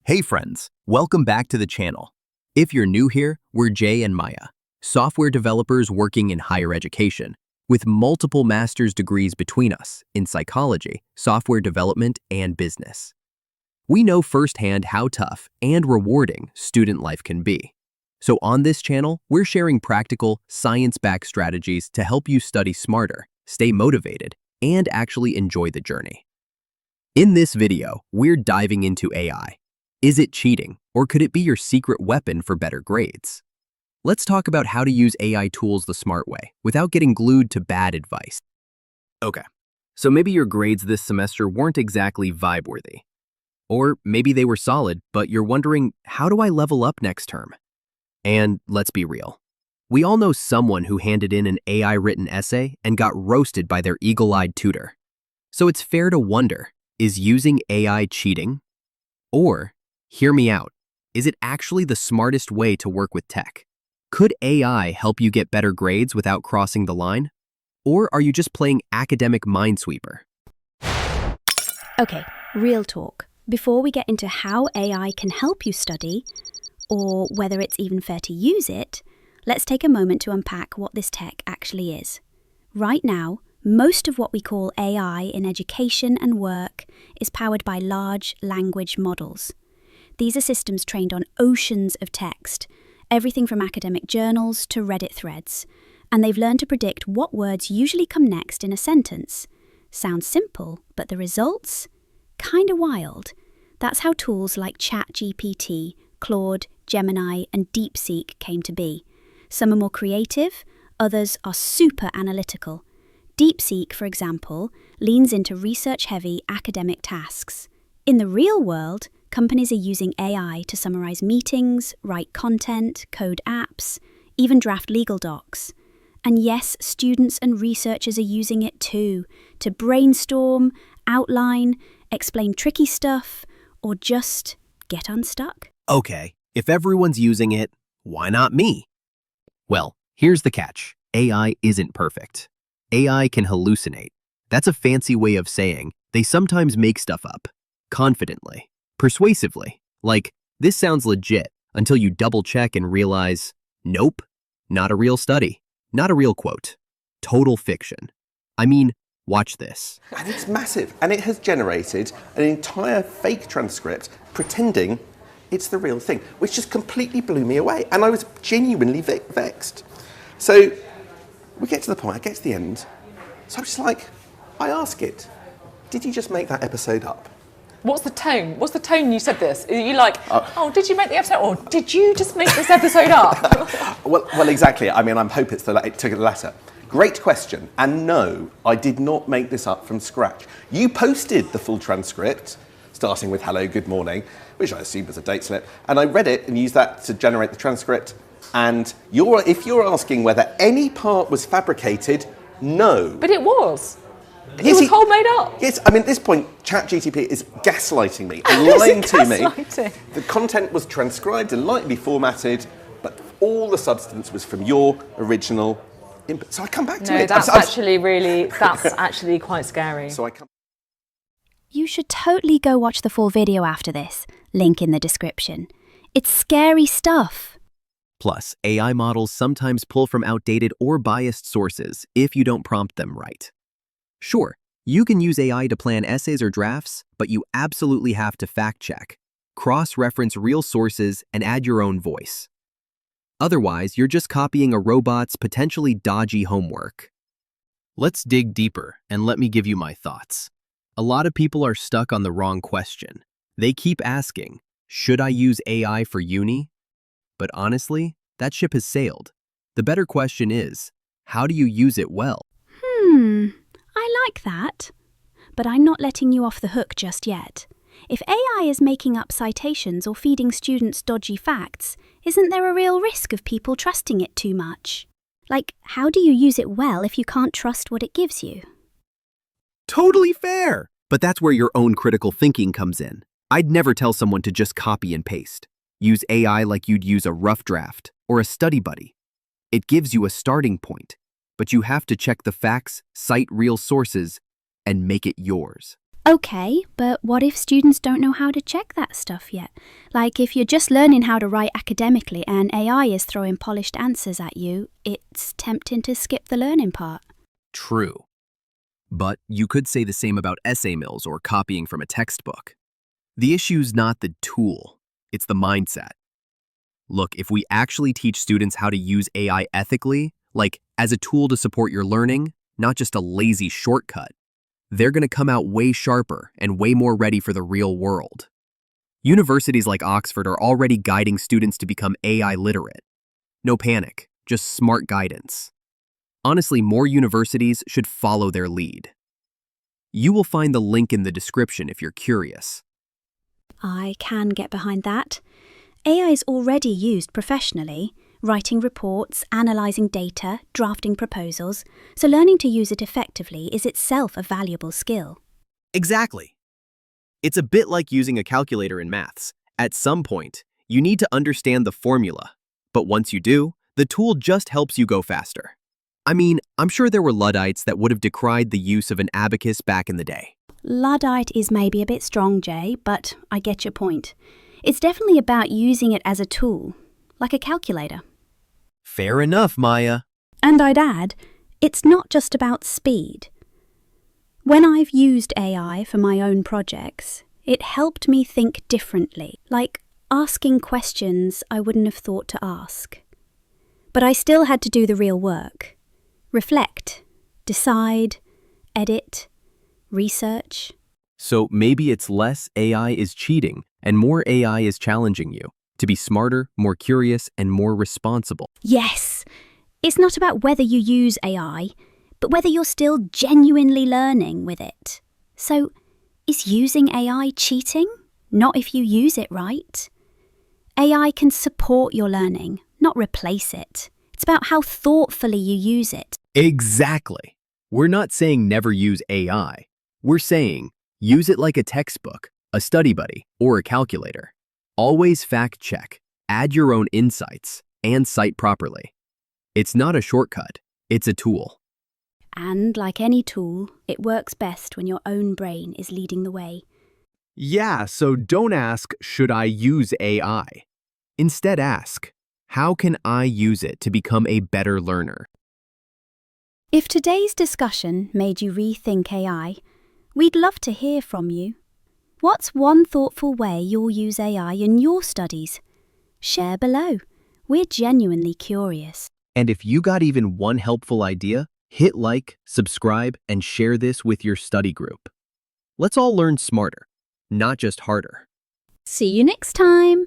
Hey friends, welcome back to the channel. If you're new here, we're Jay and Maya, software developers working in higher education, with multiple master's degrees between us in psychology, software development, and business. We know firsthand how tough and rewarding student life can be. So on this channel, we're sharing practical, science-backed strategies to help you study smarter, stay motivated, and actually enjoy the journey. In this video, we're diving into AI. Is it cheating, or could it be your secret weapon for better grades? Let's talk about how to use AI tools the smart way, without getting glued to bad advice. Okay, so maybe your grades this semester weren't exactly vibe-worthy. Or maybe they were solid, but you're wondering, how do I level up next term? And let's be real. We all know someone who handed in an AI-written essay and got roasted by their eagle-eyed tutor. So it's fair to wonder, is using AI cheating? Or, hear me out, is it actually the smartest way to work with tech? Could AI help you get better grades without crossing the line? Or are you just playing academic minesweeper? Okay, real talk. Before we get into how AI can help you study, or whether it's even fair to use it, let's take a moment to unpack what this tech actually is. Right now, most of what we call AI in education and work is powered by large language models. These are systems trained on oceans of text, everything from academic journals to Reddit threads, and they've learned to predict what words usually come next in a sentence. Sounds simple, but the results? Kinda wild. That's how tools like ChatGPT, Claude, Gemini, and Deepseek came to be. Some are more creative, others are super analytical. Deepseek, for example, leans into research-heavy academic tasks. In the real world, companies are using AI to summarize meetings, write content, code apps, even draft legal docs. And yes, students and researchers are using it too, to brainstorm, outline, explain tricky stuff, or just get unstuck. Okay, if everyone's using it, why not me? Well, here's the catch. AI isn't perfect. AI can hallucinate. That's a fancy way of saying they sometimes make stuff up, confidently, persuasively. Like, this sounds legit until you double-check and realize, nope, not a real study, not a real quote, total fiction. I mean, watch this. And it's massive, and it has generated an entire fake transcript pretending it's the real thing, which just completely blew me away, and I was genuinely vexed. So we get to the point, I get to the end, so I'm just like, I ask it, did you just make that episode up? What's the tone? What's the tone you said this? Are you like, oh, did you make the episode, or did you just make this episode up? well, exactly. I mean, I'm hoping it took the latter. Great question, and no, I did not make this up from scratch. You posted the full transcript, starting with hello, good morning, which I assume was a date slip, and I read it and used that to generate the transcript, and if you're asking whether any part was fabricated, no. But it was. Yes, It was whole made up. Yes, I mean, at this point, ChatGPT is gaslighting me and lying to me. The content was transcribed and lightly formatted, but all the substance was from your original input. So I come back to it. That's actually quite scary. So I come. You should totally go watch the full video after this. Link in the description. It's scary stuff. Plus, AI models sometimes pull from outdated or biased sources if you don't prompt them right. Sure, you can use AI to plan essays or drafts, but you absolutely have to fact-check, cross-reference real sources, and add your own voice. Otherwise, you're just copying a robot's potentially dodgy homework. Let's dig deeper, and let me give you my thoughts. A lot of people are stuck on the wrong question. They keep asking, should I use AI for uni? But honestly, that ship has sailed. The better question is, how do you use it well? I like that. But I'm not letting you off the hook just yet. If AI is making up citations or feeding students dodgy facts, isn't there a real risk of people trusting it too much? Like, how do you use it well if you can't trust what it gives you? Totally fair! But that's where your own critical thinking comes in. I'd never tell someone to just copy and paste. Use AI like you'd use a rough draft or a study buddy. It gives you a starting point, but you have to check the facts, cite real sources, and make it yours. Okay, but what if students don't know how to check that stuff yet? Like if you're just learning how to write academically and AI is throwing polished answers at you, it's tempting to skip the learning part. True. But you could say the same about essay mills or copying from a textbook. The issue's not the tool, it's the mindset. Look, if we actually teach students how to use AI ethically, like as a tool to support your learning, not just a lazy shortcut, they're going to come out way sharper and way more ready for the real world. Universities like Oxford are already guiding students to become AI literate. No panic, just smart guidance. Honestly, more universities should follow their lead. You will find the link in the description if you're curious. I can get behind that. AI is already used professionally, writing reports, analysing data, drafting proposals, so learning to use it effectively is itself a valuable skill. Exactly. It's a bit like using a calculator in maths. At some point, you need to understand the formula, but once you do, the tool just helps you go faster. I mean, I'm sure there were Luddites that would have decried the use of an abacus back in the day. Luddite is maybe a bit strong, Jay, but I get your point. It's definitely about using it as a tool, like a calculator. Fair enough, Maya. And I'd add, it's not just about speed. When I've used AI for my own projects, it helped me think differently, like asking questions I wouldn't have thought to ask. But I still had to do the real work. Reflect, decide, edit, research. So maybe it's less AI is cheating and more AI is challenging you to be smarter, more curious, and more responsible. Yes! It's not about whether you use AI, but whether you're still genuinely learning with it. So, is using AI cheating? Not if you use it right. AI can support your learning, not replace it. It's about how thoughtfully you use it. Exactly. We're not saying never use AI. We're saying use it like a textbook, a study buddy, or a calculator. Always fact check, add your own insights, and cite properly. It's not a shortcut, it's a tool. And like any tool, it works best when your own brain is leading the way. Yeah, so don't ask, should I use AI? Instead ask, how can I use it to become a better learner? If today's discussion made you rethink AI, we'd love to hear from you. What's one thoughtful way you'll use AI in your studies? Share below. We're genuinely curious. And if you got even one helpful idea, hit like, subscribe, and share this with your study group. Let's all learn smarter, not just harder. See you next time!